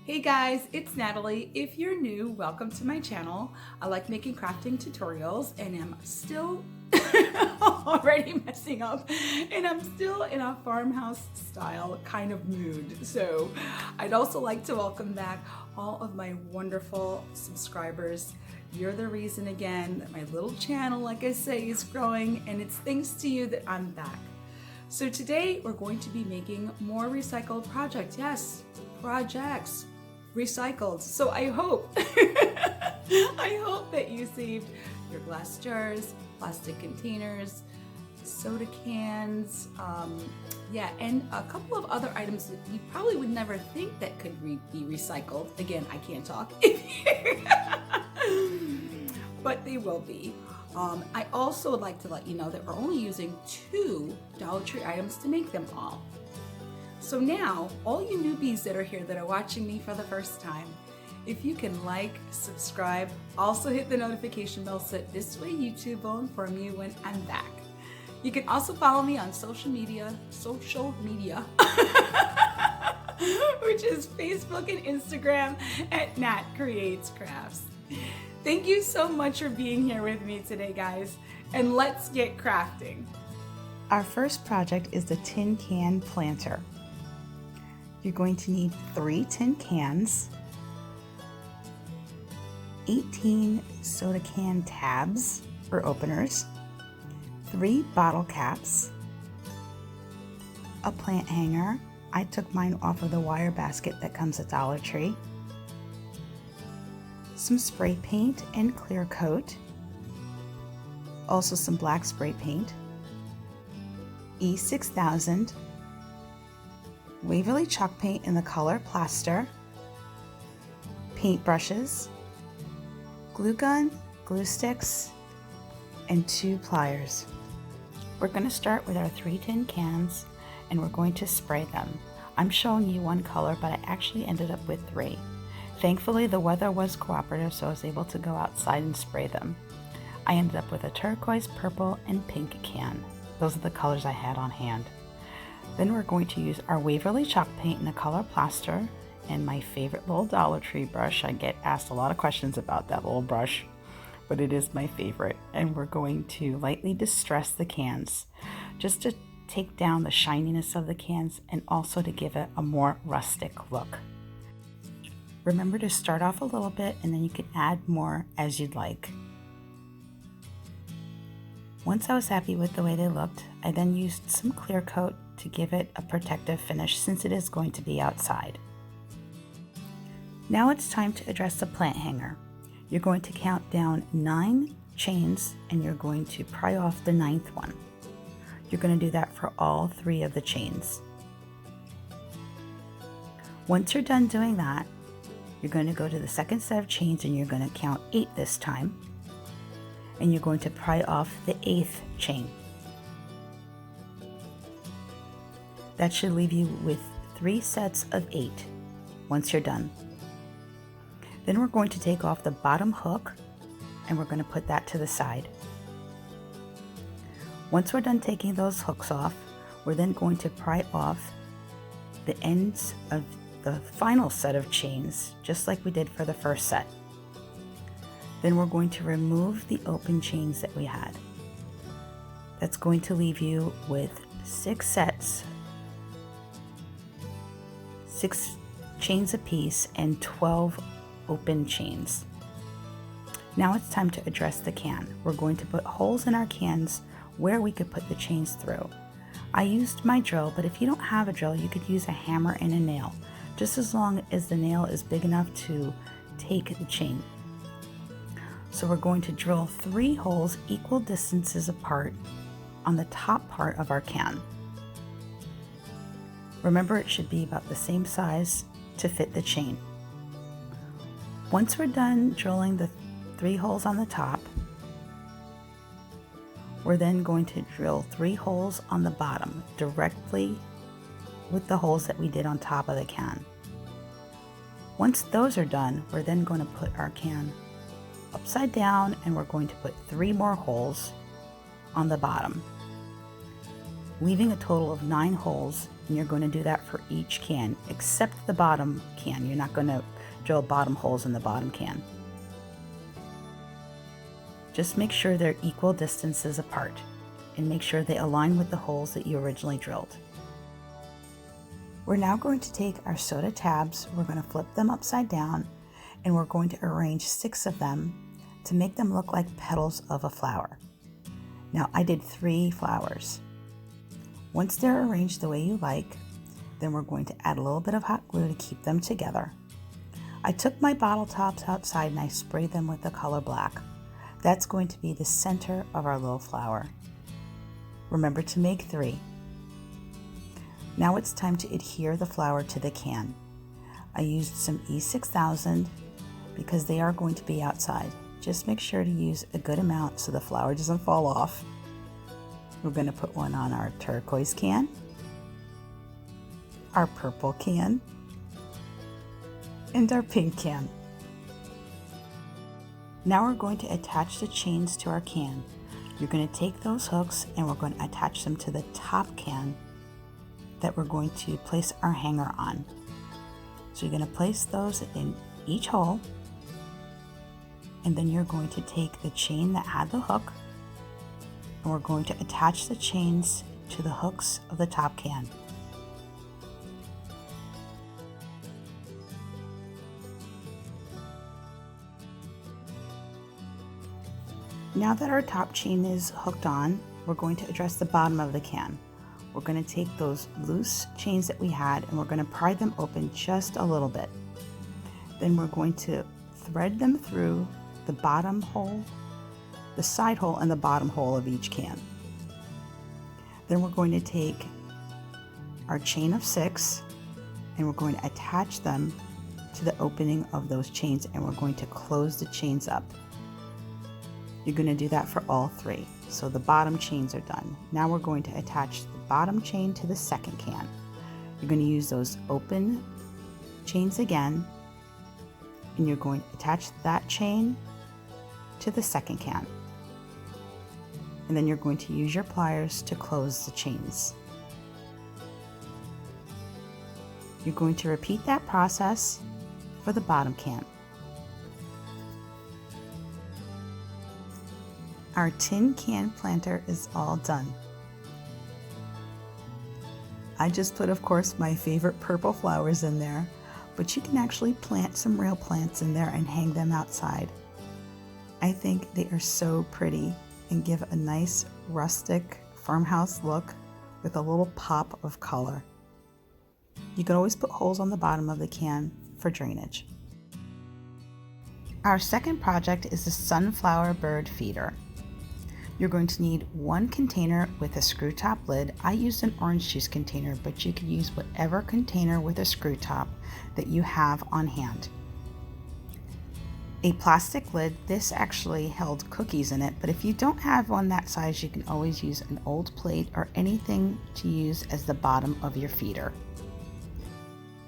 Hey guys, it's Natalie. If you're new, welcome to my channel. I like making crafting tutorials and I'm still already messing up and I'm still in a farmhouse style kind of mood. So I'd also like to welcome back all of my wonderful subscribers. You're the reason again that my little channel, like I say, is growing, and it's thanks to you that I'm back. So today we're going to be making more recycled projects. Yes, projects. Recycled. So I hope I hope that you saved your glass jars, plastic containers, soda cans, and a couple of other items that you probably would never think that could be recycled. Again, I can't talk. But they will be. I also would like to let you know that we're only using 2 Dollar Tree items to make them all. So now, all you newbies that are here that are watching me for the first time, if you can like, subscribe, also hit the notification bell so this way YouTube will inform you when I'm back. You can also follow me on social media, which is Facebook and Instagram at Nat Creates Crafts. Thank you so much for being here with me today, guys, and let's get crafting. Our first project is the tin can planter. You're going to need 3 tin cans, 18 soda can tabs or openers, 3 bottle caps, a plant hanger. I took mine off of the wire basket that comes at Dollar Tree, some spray paint and clear coat, also some black spray paint, E6000, Waverly chalk paint in the color plaster, paint brushes, glue gun, glue sticks, and 2 pliers. We're going to start with our 3 tin cans and we're going to spray them. I'm showing you 1 color, but I actually ended up with 3. Thankfully, the weather was cooperative, so I was able to go outside and spray them. I ended up with a turquoise, purple, and pink can. Those are the colors I had on hand. Then we're going to use our Waverly chalk paint in the color plaster and my favorite little Dollar Tree brush. I get asked a lot of questions about that little brush, but it is my favorite. And we're going to lightly distress the cans just to take down the shininess of the cans and also to give it a more rustic look. Remember to start off a little bit and then you can add more as you'd like. Once I was happy with the way they looked, I then used some clear coat to give it a protective finish since it is going to be outside. Now it's time to address the plant hanger. You're going to count down 9 chains and you're going to pry off the 9th one. You're going to do that for all 3 of the chains. Once you're done doing that, you're going to go to the second set of chains and you're going to count 8 this time. And you're going to pry off the 8th chain. That should leave you with 3 sets of 8 once you're done. Then we're going to take off the bottom hook and we're going to put that to the side. Once we're done taking those hooks off, we're then going to pry off the ends of the final set of chains, just like we did for the first set. Then we're going to remove the open chains that we had. That's going to leave you with 6 sets, 6 chains apiece and 12 open chains. Now it's time to address the can. We're going to put holes in our cans where we could put the chains through. I used my drill, but if you don't have a drill, you could use a hammer and a nail, just as long as the nail is big enough to take the chain. So we're going to drill 3 holes equal distances apart on the top part of our can. Remember, it should be about the same size to fit the chain. Once we're done drilling the 3 holes on the top, we're then going to drill 3 holes on the bottom directly with the holes that we did on top of the can. Once those are done, we're then going to put our can upside down and we're going to put 3 more holes on the bottom. leaving a total of 9 holes, and you're going to do that for each can, except the bottom can. You're not going to drill bottom holes in the bottom can. Just make sure they're equal distances apart, and make sure they align with the holes that you originally drilled. We're now going to take our soda tabs, we're going to flip them upside down, and we're going to arrange 6 of them to make them look like petals of a flower. Now I did 3 flowers. Once they're arranged the way you like, then we're going to add a little bit of hot glue to keep them together. I took my bottle tops outside and I sprayed them with the color black. That's going to be the center of our little flower. Remember to make 3. Now it's time to adhere the flower to the can. I used some E6000 because they are going to be outside. Just make sure to use a good amount so the flower doesn't fall off. We're going to put one on our turquoise can, our purple can, and our pink can. Now we're going to attach the chains to our can. You're going to take those hooks and we're going to attach them to the top can that we're going to place our hanger on. So you're going to place those in each hole, and then you're going to take the chain that had the hook and we're going to attach the chains to the hooks of the top can. Now that our top chain is hooked on, we're going to address the bottom of the can. We're going to take those loose chains that we had and we're going to pry them open just a little bit. Then we're going to thread them through the bottom hole, the side hole, and the bottom hole of each can. Then we're going to take our chain of 6 and we're going to attach them to the opening of those chains, and we're going to close the chains up. You're going to do that for all 3. So the bottom chains are done. Now we're going to attach the bottom chain to the second can. You're going to use those open chains again, and you're going to attach that chain to the second can. And then you're going to use your pliers to close the chains. You're going to repeat that process for the bottom can. Our tin can planter is all done. I just put, of course, my favorite purple flowers in there, but you can actually plant some real plants in there and hang them outside. I think they are so pretty and give a nice rustic farmhouse look with a little pop of color. You can always put holes on the bottom of the can for drainage. Our second project is the sunflower bird feeder. You're going to need 1 container with a screw top lid. I used an orange juice container, but you could use whatever container with a screw top that you have on hand. A plastic lid. This actually held cookies in it, but if you don't have one that size, you can always use an old plate or anything to use as the bottom of your feeder.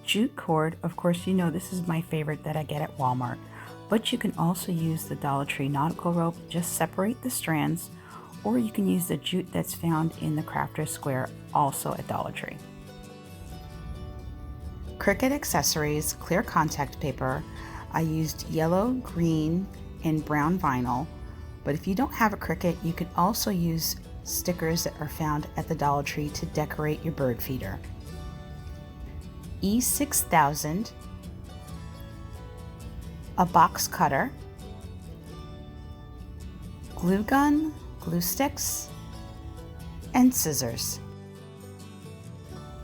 Jute cord, of course, you know this is my favorite that I get at Walmart, but you can also use the Dollar Tree Nautical Rope. Just separate the strands, or you can use the jute that's found in the Crafter's Square, also at Dollar Tree. Cricut accessories, clear contact paper. I used yellow, green, and brown vinyl, but if you don't have a Cricut, you can also use stickers that are found at the Dollar Tree to decorate your bird feeder. E6000, a box cutter, glue gun, glue sticks, and scissors.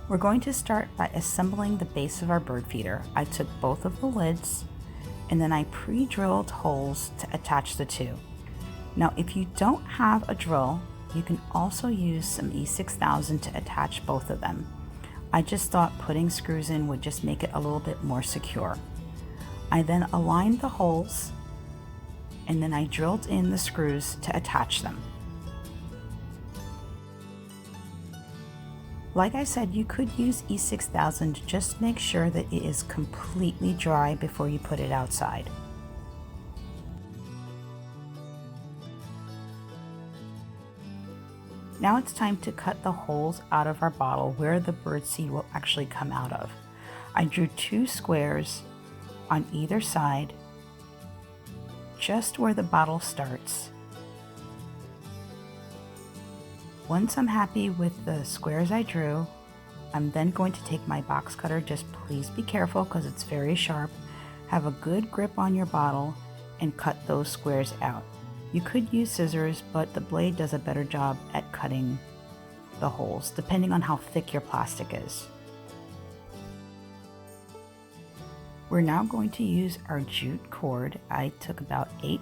We're going to start by assembling the base of our bird feeder. I took both of the lids and then I pre-drilled holes to attach the 2. Now if you don't have a drill, you can also use some E6000 to attach both of them. I just thought putting screws in would just make it a little bit more secure. I then aligned the holes and then I drilled in the screws to attach them. Like I said, you could use E6000, just make sure that it is completely dry before you put it outside. Now it's time to cut the holes out of our bottle where the bird seed will actually come out of. I drew 2 squares on either side, just where the bottle starts. Once I'm happy with the squares I drew, I'm then going to take my box cutter. Just please be careful because it's very sharp. Have a good grip on your bottle and cut those squares out. You could use scissors, but the blade does a better job at cutting the holes, depending on how thick your plastic is. We're now going to use our jute cord. I took about an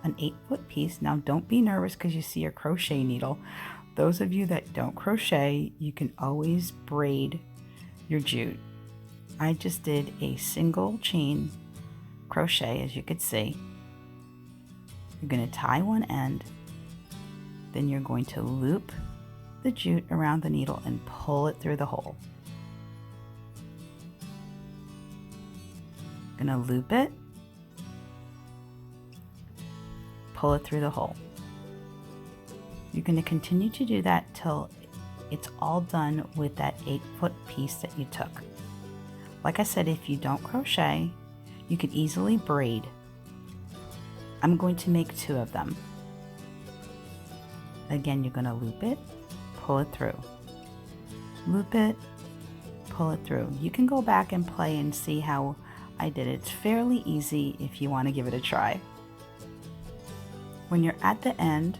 8-foot piece. Now don't be nervous because you see a crochet needle. Those of you that don't crochet, you can always braid your jute. I just did a single chain crochet, as you could see. You're going to tie one end, then you're going to loop the jute around the needle and pull it through the hole. Going to loop it, pull it through the hole. You're going to continue to do that till it's all done with that 8-foot piece that you took. Like I said, if you don't crochet, you can easily braid. I'm going to make 2 of them. Again, you're going to loop it, pull it through. Loop it, pull it through. You can go back and play and see how I did it. It's fairly easy if you want to give it a try. When you're at the end,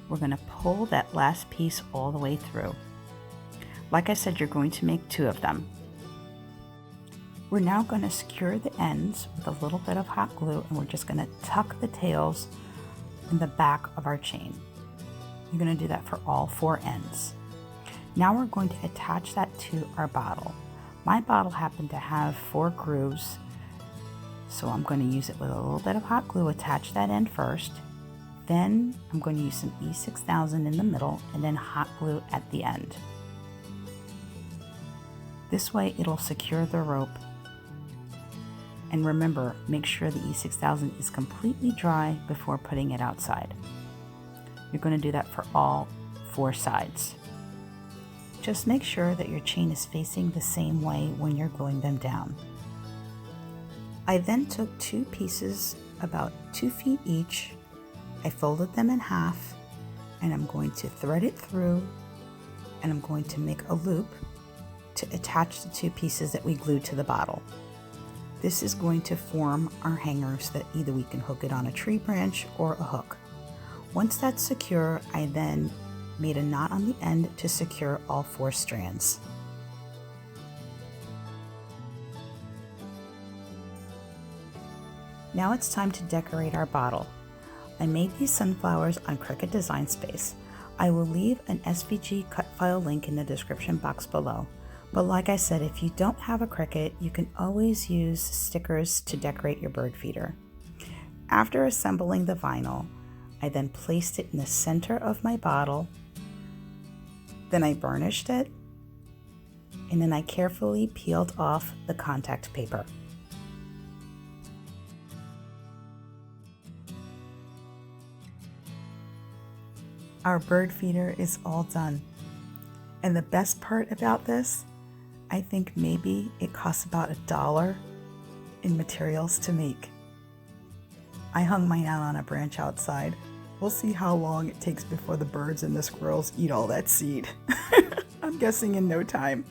we're going to pull that last piece all the way through. Like I said, you're going to make 2 of them. We're now going to secure the ends with a little bit of hot glue, and we're just going to tuck the tails in the back of our chain. You're going to do that for all 4 ends. Now we're going to attach that to our bottle. My bottle happened to have 4 grooves, so I'm going to use it with a little bit of hot glue. Attach that end first. Then I'm going to use some E6000 in the middle and then hot glue at the end. This way it'll secure the rope. And remember, make sure the E6000 is completely dry before putting it outside. You're going to do that for all 4 sides. Just make sure that your chain is facing the same way when you're gluing them down. I then took 2 pieces about 2 feet each. I folded them in half, and I'm going to thread it through, and I'm going to make a loop to attach the 2 pieces that we glued to the bottle. This is going to form our hanger so that either we can hook it on a tree branch or a hook. Once that's secure, I then made a knot on the end to secure all 4 strands. Now it's time to decorate our bottle. I made these sunflowers on Cricut Design Space. I will leave an SVG cut file link in the description box below. But like I said, if you don't have a Cricut, you can always use stickers to decorate your bird feeder. After assembling the vinyl, I then placed it in the center of my bottle. Then I burnished it, and then I carefully peeled off the contact paper. Our bird feeder is all done. And the best part about this, I think maybe it costs about $1 in materials to make. I hung mine out on a branch outside. We'll see how long it takes before the birds and the squirrels eat all that seed. I'm guessing in no time.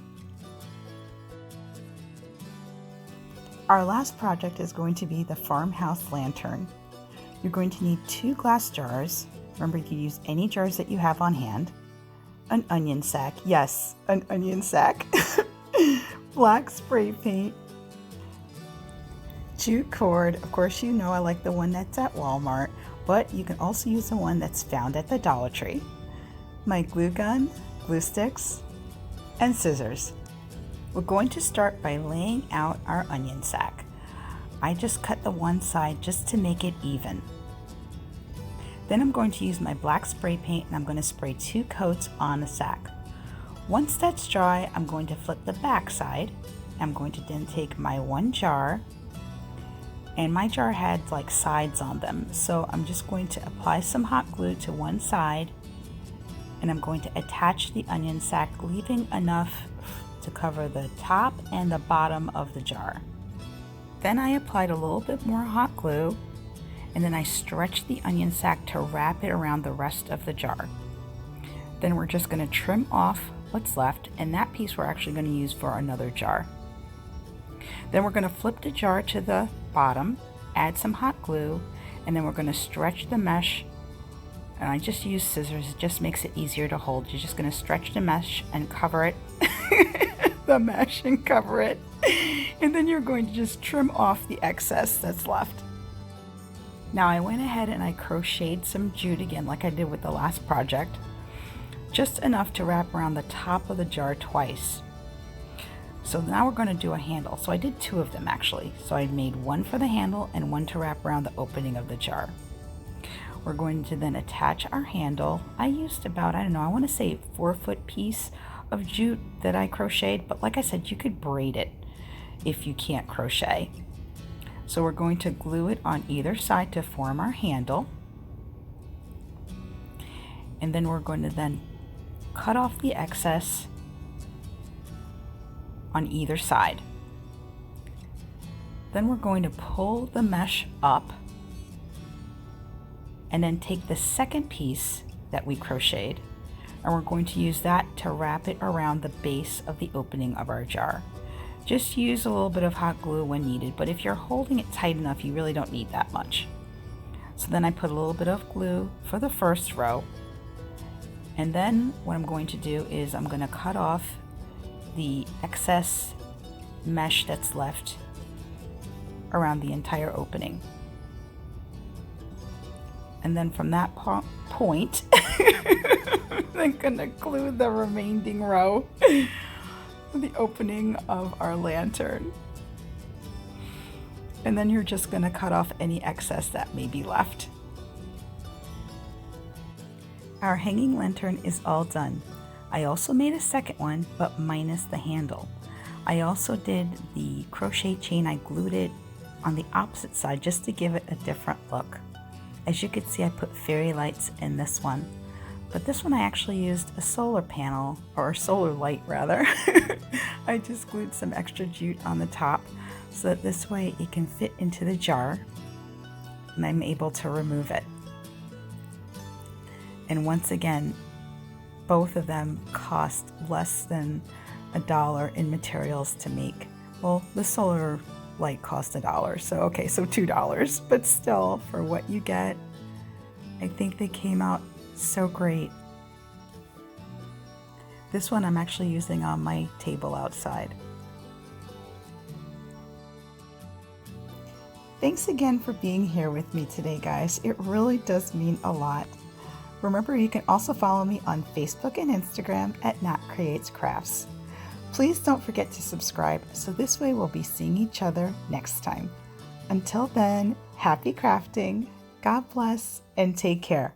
Our last project is going to be the Farmhouse Lantern. You're going to need 2 glass jars. Remember, you can use any jars that you have on hand. An onion sack, yes, an onion sack. Black spray paint. Jute cord, of course you know I like the one that's at Walmart, but you can also use the one that's found at the Dollar Tree. My glue gun, glue sticks, and scissors. We're going to start by laying out our onion sack. I just cut the one side just to make it even. Then I'm going to use my black spray paint, and I'm going to spray 2 coats on the sack. Once that's dry, I'm going to flip the back side. I'm going to then take my 1 jar, and my jar had like sides on them, so I'm just going to apply some hot glue to one side and I'm going to attach the onion sack, leaving enough to cover the top and the bottom of the jar. Then I applied a little bit more hot glue, and then I stretched the onion sack to wrap it around the rest of the jar. Then we're just going to trim off what's left, and that piece we're actually going to use for another jar. Then we're going to flip the jar to the bottom, add some hot glue, and then we're going to stretch the mesh. And I just use scissors, it just makes it easier to hold. You're just going to stretch the mesh and cover it, the mesh and cover it. And then you're going to just trim off the excess that's left. Now I went ahead and I crocheted some jute again, like I did with the last project. Just enough to wrap around the top of the jar twice. So now we're going to do a handle. So I did two of them actually. So I made one for the handle and one to wrap around the opening of the jar. We're going to then attach our handle. I used about, I don't know, I want to say 4-foot piece of jute that I crocheted, but like I said, you could braid it if you can't crochet. So we're going to glue it on either side to form our handle. And then we're going to then cut off the excess on either side. Then we're going to pull the mesh up and then take the second piece that we crocheted, and we're going to use that to wrap it around the base of the opening of our jar. Just use a little bit of hot glue when needed, but if you're holding it tight enough, you really don't need that much. So then I put a little bit of glue for the first row, and then what I'm going to do is I'm going to cut off the excess mesh that's left around the entire opening. And then from that point, I'm gonna glue the remaining row to the opening of our lantern. And then you're just gonna cut off any excess that may be left. Our hanging lantern is all done. I also made a second one, but minus the handle. I also did the crochet chain. I glued it on the opposite side just to give it a different look. As you can see, I put fairy lights in this one, but this one I actually used a solar panel, or a solar light rather. I just glued some extra jute on the top so that this way it can fit into the jar and I'm able to remove it. And once again, both of them cost less than $1 in materials to make. Well, the solar light cost $1, so okay, so $2, but still, for what you get, I think they came out so great. This one I'm actually using on my table outside. Thanks again for being here with me today, guys. It really does mean a lot. Remember, you can also follow me on Facebook and Instagram at Nat Creates Crafts. Please don't forget to subscribe, so this way we'll be seeing each other next time. Until then, happy crafting, God bless, and take care.